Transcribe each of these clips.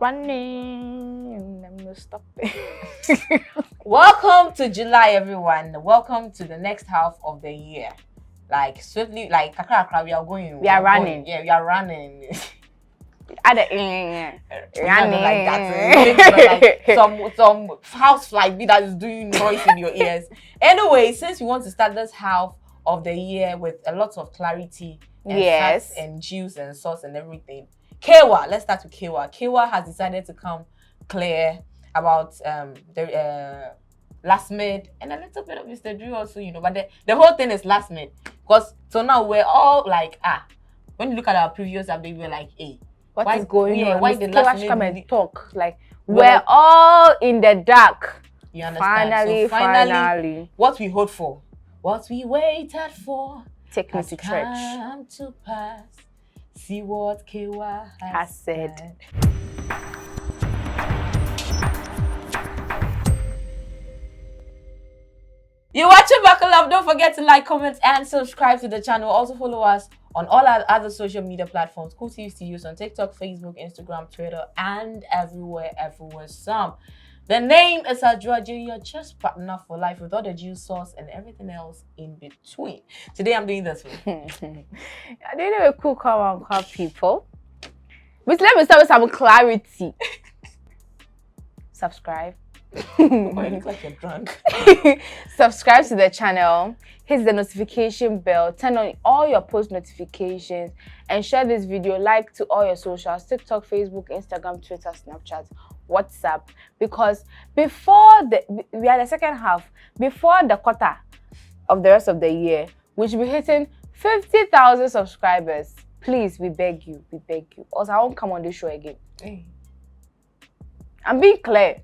running. I'm not stopping. Welcome to July, everyone. Welcome to the next half of the year. Like swiftly, like kakra, we are going. We are running. Yeah, we are running. Running. Like that. Like some house fly bee that is doing noise in your ears. Anyway, since we want to start this half of the year with a lot of clarity and facts and juice and sauce and everything. Kaywa, let's start with Kaywa. Kaywa has decided to come clear about the last mid and a little bit of Mr. Drew also, you know, but the whole thing is last mid. Because so now we're all like, when you look at our previous update, we're like, hey, what is going on? Why did last come and talk? Like, we're all in the dark. You understand? Finally, what we hoped for, what we waited for, take me to church. Come to pass. See what Kaywa has said. You're watching Buckle Up. Don't forget to like, comment, and subscribe to the channel. Also follow us on all our other social media platforms. kooltvstudios on TikTok, Facebook, Instagram, Twitter, and everywhere some. The name is Adjoaje, your chess partner for life with all the juice sauce and everything else in between. Today I'm doing this one. I didn't know cool come people. But let me start with some clarity. Subscribe. Oh, you look like you're drunk. Subscribe to the channel, hit the notification bell, turn on all your post notifications, and share this video. Like to all your socials: TikTok, Facebook, Instagram, Twitter, Snapchat, WhatsApp. Because before we are the second half, before the quarter of the rest of the year, we should be hitting 50,000 subscribers. Please, we beg you, Also, I won't come on this show again. I'm being clear.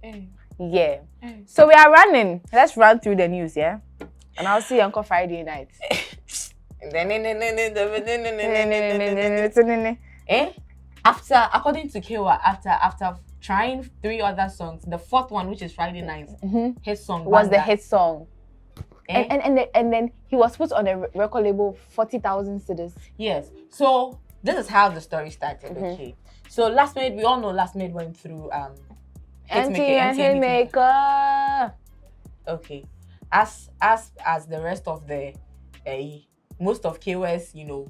Yeah. So we are running. Let's run through the news, yeah? And I'll see you Uncle Friday night. After, according to Kaywa, after trying 3 other songs, the 4th one, which is Friday night, his song was the hit song. And then he was put on a record label 40,000 cedis. Yes. So this is how the story started. Okay. So Last Made, we all know Last Made went through Hitmaker. Okay. As the rest of the most of Kaywa's, you know,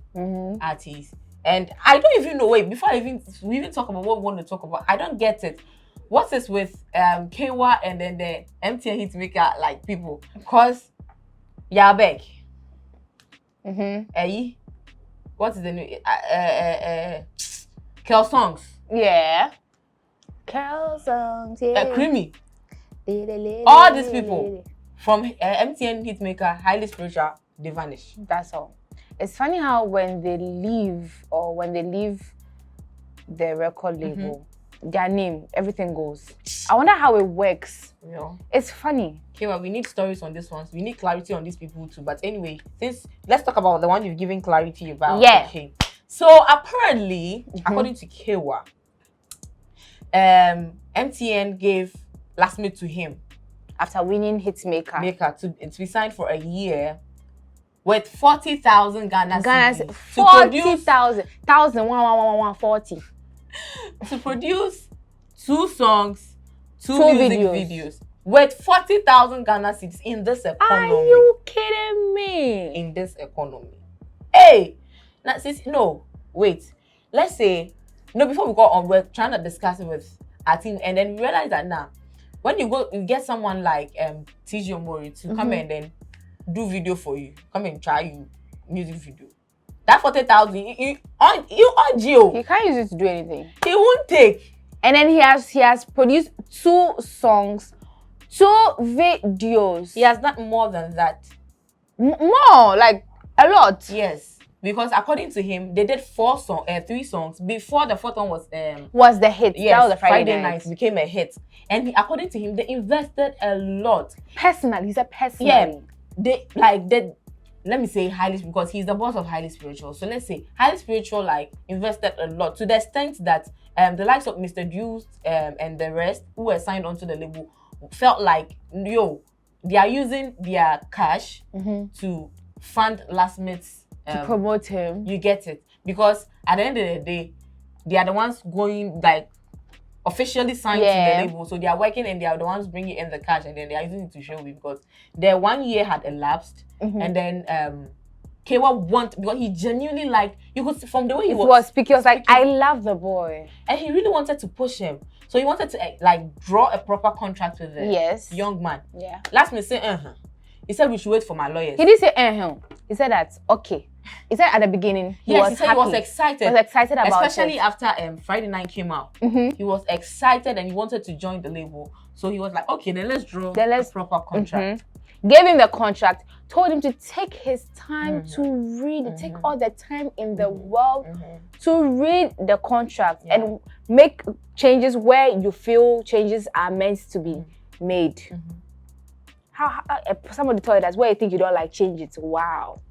artists. And I don't even know, wait, before we even talk about what we want to talk about, I don't get it. What is with Kaywa and then the MTN Hitmaker like people? Cause Yabek. What is the new Kel songs? Yeah. Kel songs, yeah. Creamy. All these people from MTN Hitmaker, highly spiritual, they vanish. That's all. It's funny how when they leave the record label, their name, everything goes. I wonder how it works. Yeah. It's funny. Okay, well, we need stories on this one. We need clarity on these people too. But anyway, let's talk about the one you've given clarity about. Yeah. Okay. So apparently, according to Kaywa, MTN gave Last Made to him after winning Hitmaker to be signed for a year with 40,000 Ghana cedis 40,000 1,140 to produce 2 songs, 2 music videos with 40,000 Ghana cedis in this economy. Are you kidding me? In this economy. Hey, now no, wait. Let's say before we go on, we're trying to discuss it with our team, and then we realize that now, when you get someone like TJ Mori to come and then do video for you, come and try you music video. That 40,000, you on Geo. He can't use it to do anything. He won't take. And then he has produced 2 songs, 2 videos. He has done more than that. More, like a lot. Yes. Because according to him, they did 3 songs before the 4th one was the hit. Yes, that was the Friday night became a hit. And according to him, they invested a lot. Personally, he said personally. Yeah, let me say highly, because he's the boss of Highly Spiritual. So let's say Highly Spiritual invested a lot to the extent that the likes of Mr. Juice and the rest who were signed onto the label felt like they are using their cash to fund Last Mate's to promote him. You get it? Because at the end of the day, they are the ones going officially signed to the label, so they are working and they are the ones bringing in the cash, and then they are using it to show me because their 1 year had elapsed, and then Kaywa because he genuinely you could see from the way he was speaking, he was like, I love the boy, and he really wanted to push him, so he wanted to draw a proper contract with the young man. Last minute say he said we should wait for my lawyers. He didn't say he said that okay. He said at the beginning he was happy. He was excited. He was excited about it. Especially after Friday Night came out. He was excited and he wanted to join the label. So he was like, okay, then let's draw a proper contract. Gave him the contract, told him to take his time to read it, take all the time in the world to read the contract and make changes where you feel changes are meant to be made. How somebody told us where you think you don't like, change it. Wow.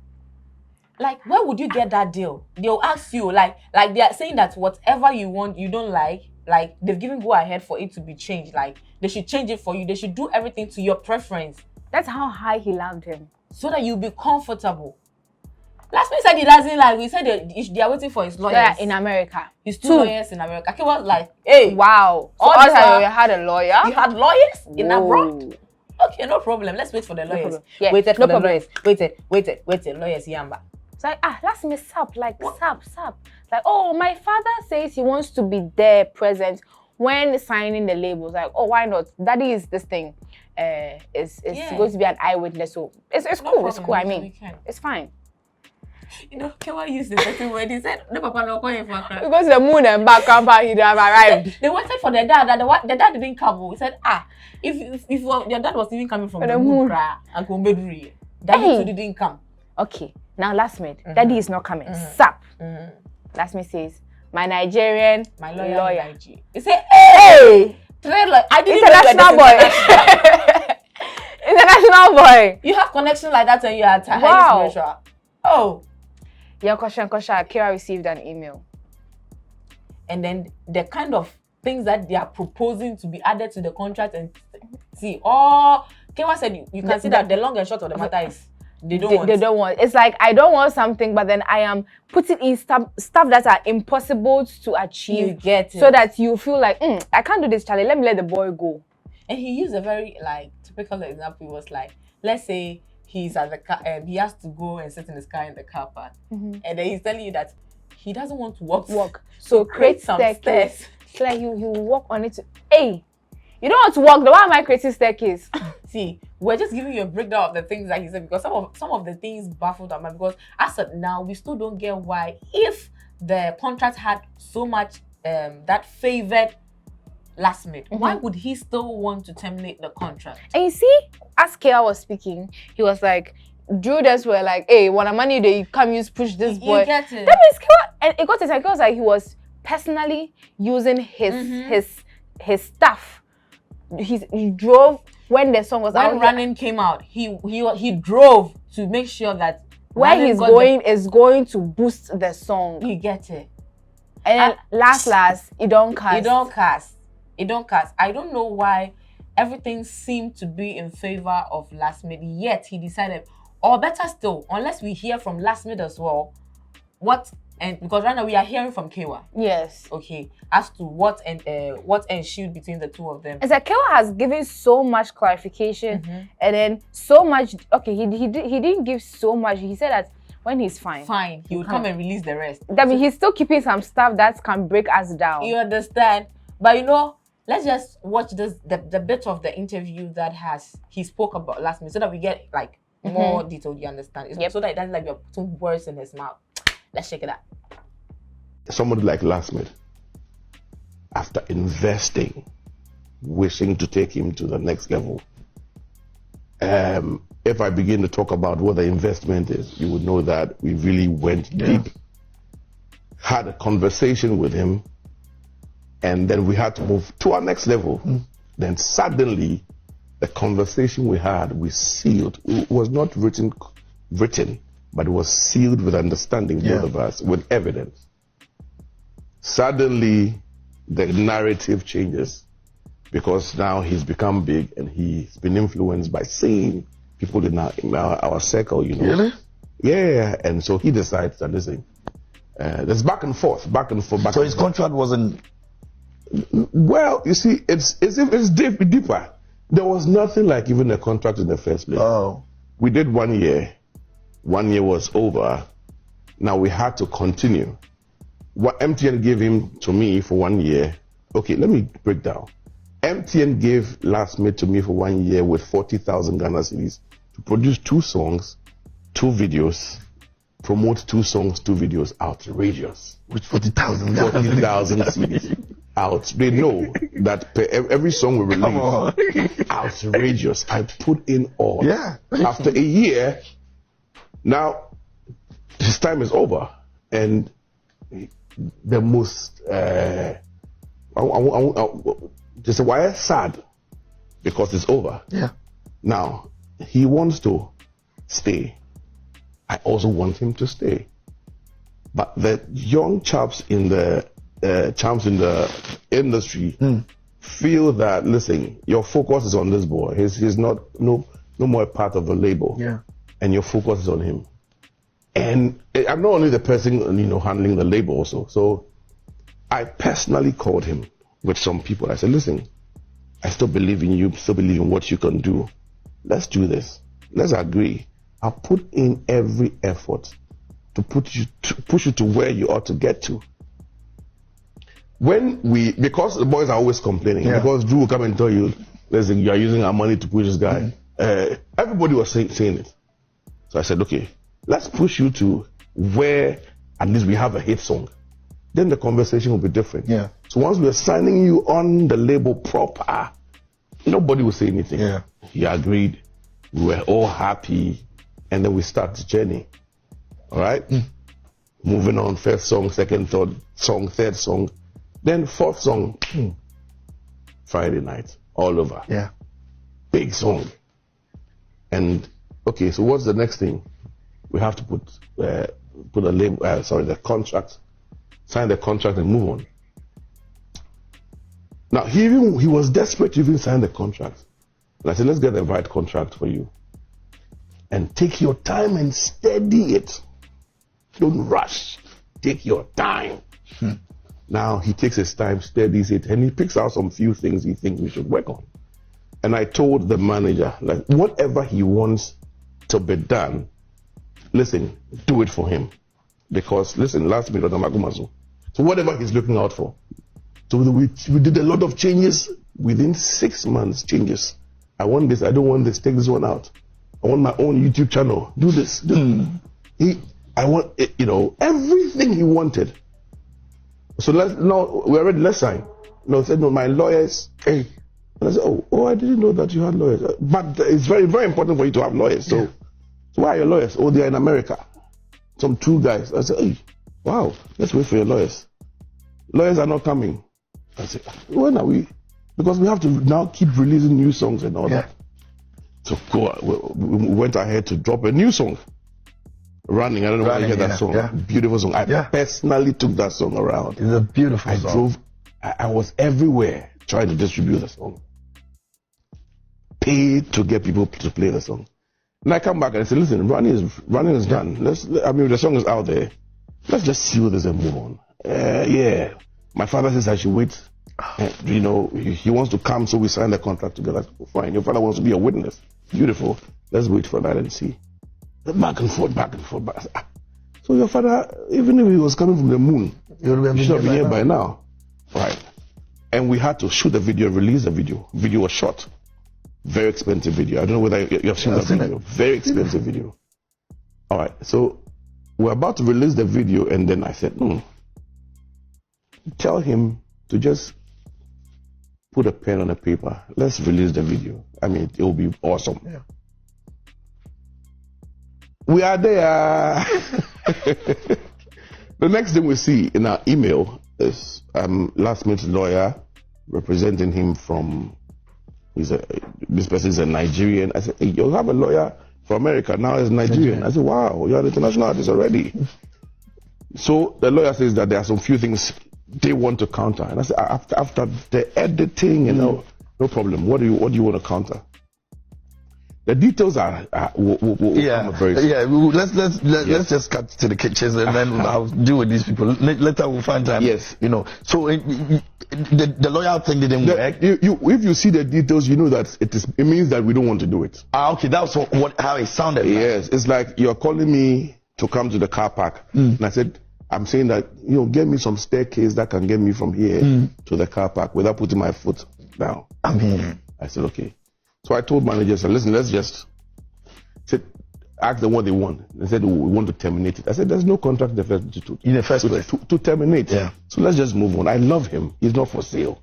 Like, where would you get that deal? They'll ask you, like they are saying that whatever you want, you don't like they've given go ahead for it to be changed. Like, they should change it for you. They should do everything to your preference. That's how high he loved him. So that you'll be comfortable. Last week said he doesn't like, we said they are waiting for his lawyers. In America. His two lawyers in America. He was like, hey. Wow. So all time you had a lawyer? You had lawyers in abroad? Okay, no problem. Let's wait for the lawyers. Yeah, waited for the lawyers. Waited. Lawyers, Yamba. It's like, let's miss up. Like, sap. Like, oh, my father says he wants to be there, present, when signing the labels. Like, oh, why not? Daddy is this thing. It's going to be an eyewitness. So it's cool. No, it's cool. I mean, it's fine. You know, Kaywa used the second word. He said, no, Papa, no, going for crap. Because the moon and back, he have arrived. They waited for the dad. The dad didn't come. He said, if your dad was even coming from the moon, and Kumbeduri, Daddy didn't come. Okay, now last minute, Daddy is not coming. Sap. Last minute says, my lawyer. He said, hey! I didn't international boy. International boy. You have connection like that and you are highly spiritual. Oh. Yeah, Kira received an email. And then the kind of things that they are proposing to be added to the contract and see. Kaywa said you can see that the long and short of the matter is they don't want. It's like, I don't want something, but then I am putting in stuff that are impossible to achieve. You get it. So that you feel like, I can't do this, Charlie. Let me let the boy go. And he used a very typical example. He was like, let's say he's at the car and he has to go and sit in his car in the car park. And then he's telling you that he doesn't want to walk. So create some stairs. So like you walk on it. Hey, you don't want to walk. Why am I creating staircase? See, we're just giving you a breakdown of the things that he said because some of the things baffled him because as of now we still don't get why if the contract had so much that favored last minute, why would he still want to terminate the contract? And you see, as Kaywa was speaking, he was like, Judas were like, hey, when I'm money they come use push this boy. You get it. That means Kaywa, and it got to Kaywa was like he was personally using his stuff. He drove when the song was out. When Running came out, he drove to make sure that where he's going is going to boost the song. You get it. And last, it don't cast. I don't know why everything seemed to be in favor of last minute, yet he decided, or better still, unless we hear from last minute as well, because right now we are hearing from Kaywa. Yes. Okay. As to what ensued between the two of them. It's like Kaywa has given so much clarification and then so much. Okay, he didn't give so much. He said that when he's fine, he would come and release the rest. That means he's still keeping some stuff that can break us down. You understand? But let's just watch the bit of the interview that he spoke about last minute so that we get more detail. You understand? So that it doesn't like you're putting words in his mouth. Let's check it out. Somebody like Last Minute, after investing, wishing to take him to the next level. If I begin to talk about what the investment is, you would know that we really went deep, had a conversation with him, and then we had to move to our next level. Then suddenly, the conversation we sealed. It was not written, but it was sealed with understanding, both of us, with evidence. Suddenly, the narrative changes because now he's become big and he's been influenced by seeing people in our circle, Really? Yeah, and so he decides that there's back and forth. So his contract wasn't Well, you see, it's deeper. There was nothing like even a contract in the first place. Oh. We did 1 year. 1 year was over. Now we had to continue. What MTN gave him to me for 1 year. Okay, let me break down. MTN gave Last Made to me for 1 year with 40,000 Ghana cedis to produce 2 songs, 2 videos, promote 2 songs, 2 videos. Outrageous. With 40,000 cedis. Out. They know that every song we release, outrageous. I put in all. Yeah. After a year, now his time is over, and the most just why sad because it's over. Yeah. Now he wants to stay. I also want him to stay, but the young chaps in the industry feel that, listen, your focus is on this boy. He's not no more a part of the label. Yeah. And your focus is on him. And I'm not only the person, handling the label also. So I personally called him with some people. I said, listen, I still believe in you, still believe in what you can do. Let's do this. Let's agree. I'll put in every effort to push you to where you ought to get to. Because the boys are always complaining, because Drew will come and tell you, listen, you are using our money to push this guy. Everybody was saying it. So I said, okay, let's push you to where at least we have a hit song. Then the conversation will be different. Yeah. So once we're signing you on the label proper, nobody will say anything. Yeah. He agreed. We were all happy. And then we start the journey. All right? Moving on, first song, second, third song. Then fourth song, Friday night, all over. Yeah. Big song. And, okay, so what's the next thing? We have to put a label, the contract, sign the contract and move on. Now, he was desperate to even sign the contract. And I said, let's get the right contract for you. And take your time and steady it. Don't rush. Take your time. Now he takes his time, studies it, and he picks out some few things he thinks we should work on. And I told the manager, like, whatever he wants to be done, listen, do it for him. Because, listen, Last Minute on Magumazu. So whatever he's looking out for. So we did a lot of changes within 6 months. Changes. I want this. I don't want this. Take this one out. I want my own YouTube channel. Do this. I want it, everything he wanted. So let's sign. No, he said, no, my lawyers. Hey. And I said, oh, I didn't know that you had lawyers. But it's very, very important for you to have lawyers. So why are your lawyers? Oh, they're in America. Some 2 guys. I said, hey, wow, let's wait for your lawyers. Lawyers are not coming. I said, when are we? Because we have to now keep releasing new songs and all that. So we went ahead to drop a new song. Running, I don't know why you hear that song. Yeah. Beautiful song. I personally took that song around. It's a beautiful song. I was everywhere trying to distribute the song. Paid to get people to play the song. And I come back and I say, listen, running is done. The song is out there. Let's just seal this and move on. My father says I should wait. He wants to come, so we sign the contract together. Fine. Your father wants to be a witness. Beautiful. Let's wait for that and see. Back and forth. So your father, even if he was coming from the moon, he should have been here by now. Right. And we had to shoot the video, release the video. Video was shot. Very expensive video. I don't know whether you have seen that video. Very expensive video. All right. So we're about to release the video, and then I said, tell him to just put a pen on a paper. Let's release the video. I mean, it will be awesome. Yeah. We are there. The next thing we see in our email is Last Minute's lawyer representing him from. This person is a Nigerian. I said, hey, you have a lawyer from America, now he's Nigerian. I said, wow, you're an international artist already. So the lawyer says that there are some few things they want to counter. And I said, after the editing, no problem. What do you want to counter? The details will come very soon. Yeah. Let's just cut to the kitchens and then I'll deal with these people. Later we'll find time. Yes. You know. So the lawyer thing didn't work. If you see the details, you know that it means that we don't want to do it. Okay, that's how it sounded. Yes, it's like you're calling me to come to the car park, and I said, I'm saying that get me some staircase that can get me from here to the car park without putting my foot down. I said, okay. So I told managers, listen, let's just ask them what they want. They said, we want to terminate it. I said, there's no contract in the first place to terminate. Yeah. So let's just move on. I love him. He's not for sale.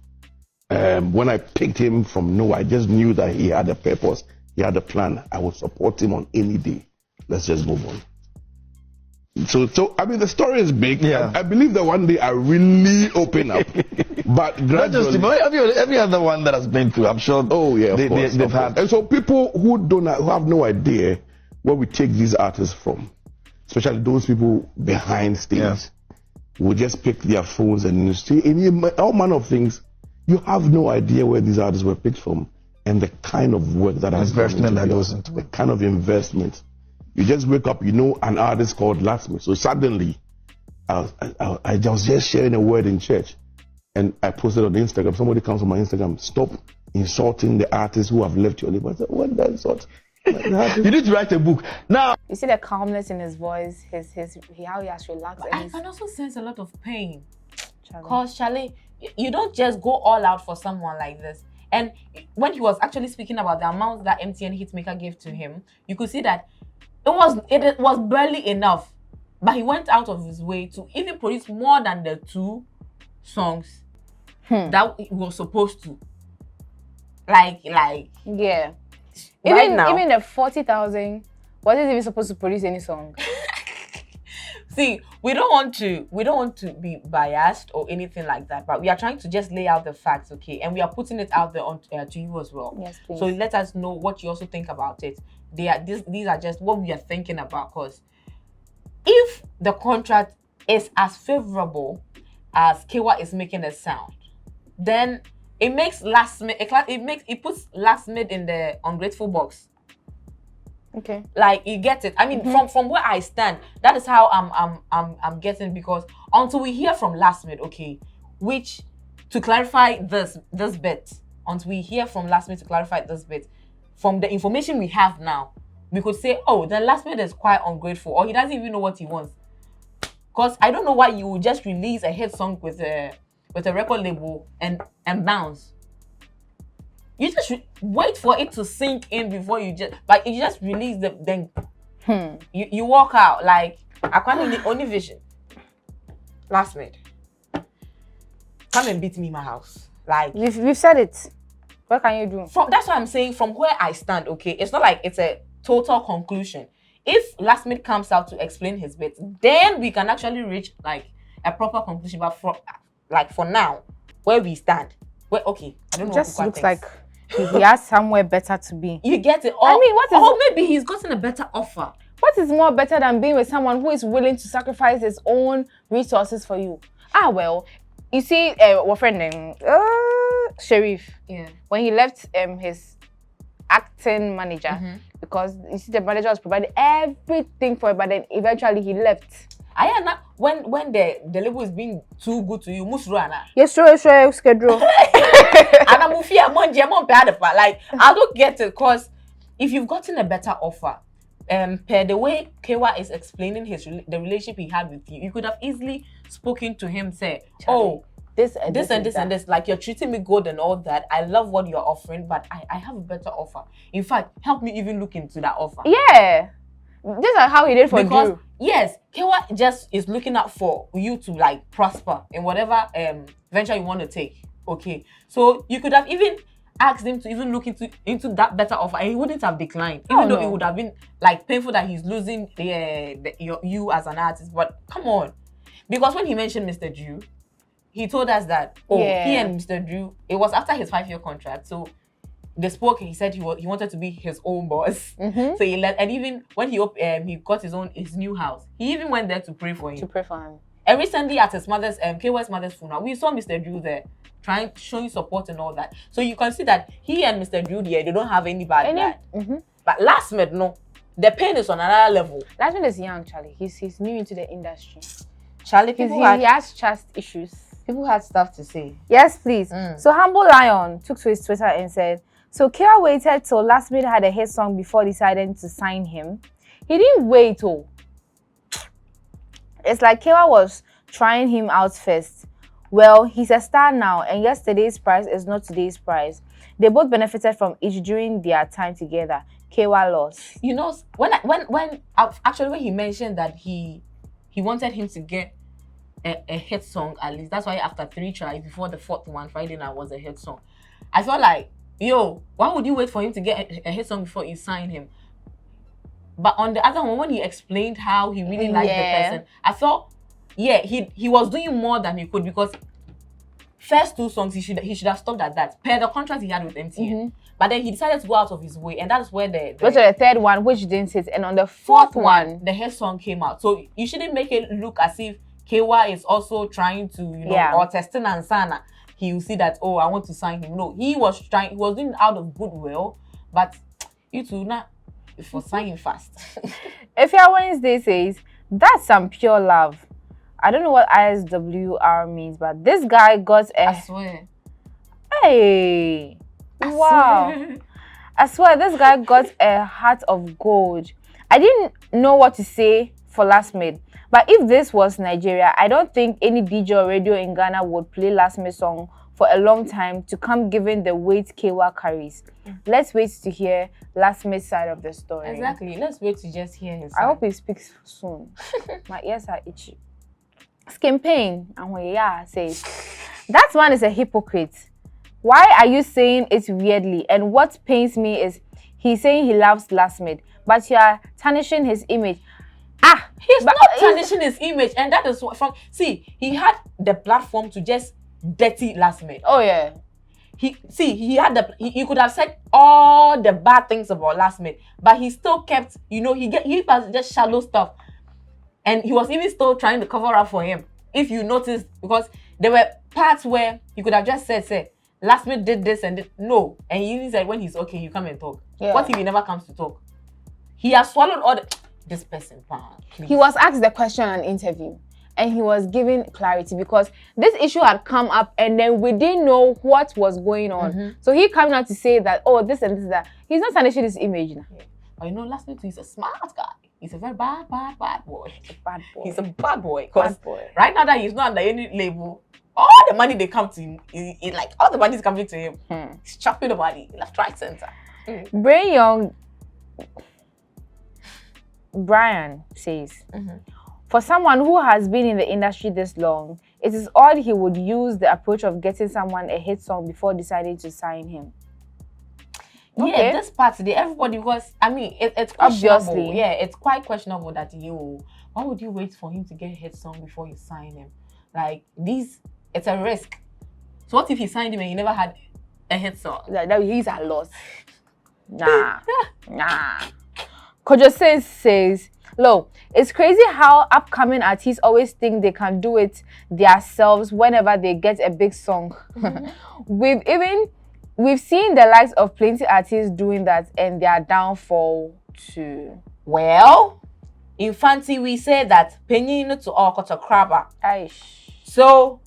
When I picked him from nowhere, I just knew that he had a purpose. He had a plan. I would support him on any day. Let's just move on. So I mean, the story is big. Yeah. I believe that one day I really open up. But gradually, every other one that has been through, I'm sure. Oh yeah, they've had. And so people who have no idea where we take these artists from, especially those people behind stage, will just pick their phones and you see all manner of things. You have no idea where these artists were picked from and the kind of work that investment that goes into the kind of investment. You just wake up, an artist called Latsmith. So suddenly, I was just sharing a word in church, and I posted on Instagram. Somebody comes on my Instagram, stop insulting the artists who have left your label. I said, what the insult? You need to write a book. Now, you see the calmness in his voice, how he has relaxed. I can also sense a lot of pain. Charlie. Because, Charlie, you don't just go all out for someone like this. And when he was actually speaking about the amount that MTN Hitmaker gave to him, you could see that it was barely enough, but he went out of his way to even produce more than the 2 songs that he was supposed to. Yeah. Even the 40,000, wasn't even supposed to produce any song. See, we don't want to be biased or anything like that, but we are trying to just lay out the facts, okay? And we are putting it out there to you as well. Yes, please. So let us know what you also think about it. These are just what we are thinking about, because if the contract is as favorable as Kaywa is making it sound, then it makes it puts Latsmith in the ungrateful box. Okay. Like, you get it. I mean, from where I stand, that is how I'm getting, because until we hear from Latsmith, okay, which to clarify this bit, until we hear from Latsmith to clarify this bit, from the information we have now, we could say, oh, the Latsmith is quite ungrateful, or he doesn't even know what he wants. Because I don't know why you would just release a hit song with a record label and bounce. You just wait for it to sink in before you just release then you walk out like I can't only vision. Latsmith, come and beat me in my house. Like, we've said it. What can you do? That's what I'm saying. From where I stand, okay, it's not like it's a total conclusion. If Latsmith comes out to explain his bit, then we can actually reach like a proper conclusion. But for now, where we stand, I don't know. It just looks like he has somewhere better to be. You get it? Or maybe he's gotten a better offer. What is more better than being with someone who is willing to sacrifice his own resources for you? Well, you see, our friend Sharif. Yeah. When he left his acting manager, because you see the manager was providing everything for him, but then eventually he left. When the label is being too good to you, Musrana. Yes, sure, schedule. And I'm like, I don't get it, because if you've gotten a better offer, per the way Kaywa is explaining the relationship he had with you, you could have easily spoken to him, say, Charlie, this and this, like, you're treating me good and all that. I love what you're offering, but I have a better offer. In fact, help me even look into that offer. Yeah. This is how he did for Drew. Yes, Kaywa just is looking out for you to like prosper in whatever venture you want to take. Okay, so you could have even asked him to even look into that better offer, and he wouldn't have declined, even though it would have been like painful that he's losing you as an artist. But come on, because when he mentioned Mr. Drew, he told us that he and Mr. Drew, it was after his 5-year contract, so they spoke. He said he wanted to be his own boss. So he let, and even when he got his new house, he even went there to pray for him. And recently at his mother's Kaywa's mother's funeral, we saw Mr. Drew there showing support and all that. So you can see that he and Mr. Drew they don't have any bad blood. But last minute, no. The pain is on another level. Last minute is young, Charlie. He's new into the industry. Charlie, He has trust issues. people had stuff to say. Yes, please. So Humble Lion took to his Twitter and said, so Kaywa waited till last minute had a hit song before deciding to sign him. He didn't wait, oh. It's like Kaywa was trying him out first. Well, he's a star now, and yesterday's prize is not today's prize. They both benefited from each during their time together. Kaywa lost. You know, when he mentioned that he wanted him to get a hit song at least. That's why after 3 tries, before the 4th one, Friday night was a hit song. I felt like, yo, why would you wait for him to get a hit song before you sign him? But on the other hand, when he explained how he really liked the person, I thought, yeah, he was doing more than he could, because first 2 songs he should have stopped at that per the contract he had with MTN. But then he decided to go out of his way, and that's where the 3rd one, which didn't hit, and on the 4th one, the hit song came out. So you shouldn't make it look as if Kaywa is also trying to, or testing and sana. He will see that, oh, I want to sign him. No, he was doing it out of goodwill, but you two not for signing fast. If your Wednesday says that's some pure love. I don't know what ISWR means, but this guy got a. I swear. Hey, wow! I swear this guy got a heart of gold. I didn't know what to say for last mid, but if this was Nigeria, I don't think any DJ or radio in Ghana would play last mid song for a long time to come, given the weight Kaywa carries. Let's wait to hear last mid side of the story. Exactly. Let's wait to just hear his. I hope he speaks soon. My ears are itchy. Skin pain, and says, that man is a hypocrite. Why are you saying it weirdly? And what pains me is he's saying he loves last mid, but you are tarnishing his image. He's not tarnishing his image, and that is what he had the platform to just dirty last mid. Oh yeah. He had he could have said all the bad things about last mid, but he still kept, he was just shallow stuff. And he was even still trying to cover up for him. If you noticed, because there were parts where he could have just said, say, last minute did this and no. And he even said, when he's okay, you come and talk. Yeah. What if he never comes to talk? He has swallowed all this person, please. He was asked the question on an interview, and he was given clarity, because this issue had come up and then we didn't know what was going on. So he coming out to say that, oh, this and this and that. He's not tarnishing his image now. Yeah. But last minute he's a smart guy. He's a very bad boy. He's a bad boy. Because right now that he's not under any label, all the money they come to him, all the money is coming to him. He's chopping the money left, right, center. Brain Young Brian says, for someone who has been in the industry this long, it is odd he would use the approach of getting someone a hit song before deciding to sign him. Okay. Yeah, this part today, everybody, because it's questionable. Obviously. Yeah, it's quite questionable that why would you wait for him to get a hit song before you sign him? Like it's a risk. So what if he signed him and he never had a hit song? That he's a loss. Nah. Kojo says, "Lo, it's crazy how upcoming artists always think they can do it themselves whenever they get a big song. We've seen the likes of plenty artists doing that, and their downfall too." Well, in fancy we say that penny to all cut a crabber. So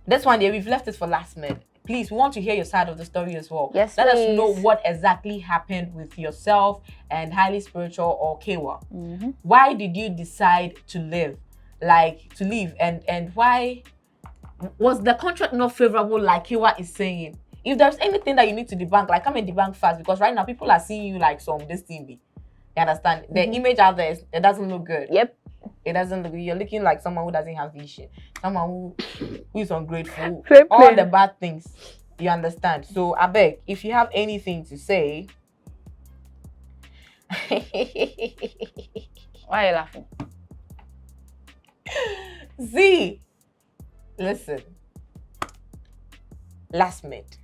this one there, we've left it for last minute. Please, we want to hear your side of the story as well. Yes, let us know what exactly happened with yourself and Highly Spiritual or Kaywa. Why did you decide to leave? And why was the contract not favorable, like Kaywa is saying? If there's anything that you need to debunk, come and debunk fast, because right now people are seeing you like this TV. You understand? The image out there, it doesn't look good. Yep. It doesn't look good. You're looking like someone who doesn't have vision. Someone who is ungrateful. All the bad things. You understand? So, I beg, if you have anything to say... Why are you laughing? Z, listen. Last minute.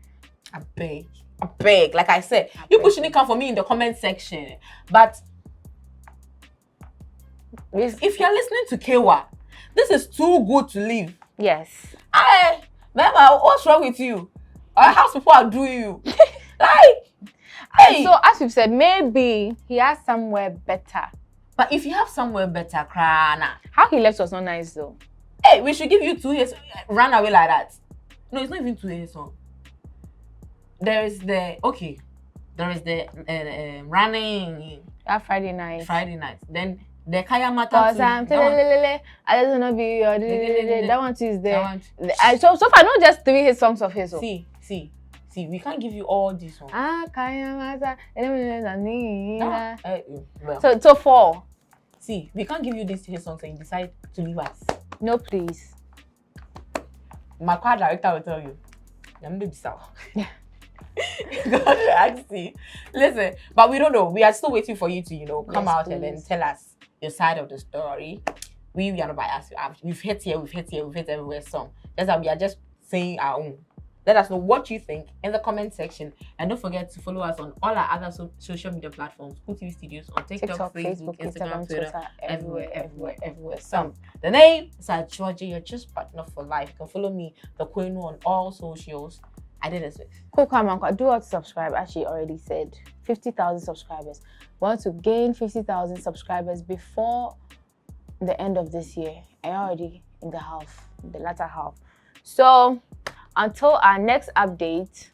I beg. Like I said, you shouldn't come for me in the comment section. But if you're listening to Kaywa, this is too good to leave. Yes. Remember, what's wrong with you? How people are doing you? And so as we've said, maybe he has somewhere better. But if you have somewhere better, Krana. How he left was not nice though. Hey, we should give you 2 years. Run away like that. No, it's not even 2 years song. There is the running. That Friday night. Then the Kaya Mata. Cause I just wanna be your that one too is there. So far not just 3 hit songs of his. See, we can't give you all these songs. Kaya Mata. Well, So 4. see, we can't give you these hit songs and you decide to leave us. No, please. My choir director will tell you. I'm the bizarre. Actually, listen, but we don't know. We are still waiting for you to, come out and then tell us your side of the story. We are not biased. We've hit here, we've hit everywhere. Some that's why we are just saying our own. Let us know what you think in the comment section, and don't forget to follow us on all our other social media platforms. kooltv Studios on TikTok, Facebook, Instagram, Twitter, everywhere. The name is Georgia. You're just partner for life. You can follow me, the Queen, on all socials. I did this with. Cool, come on, do not subscribe. As she already said, 50,000 subscribers. We want to gain 50,000 subscribers before the end of this year. I'm already in the latter half. So until our next update,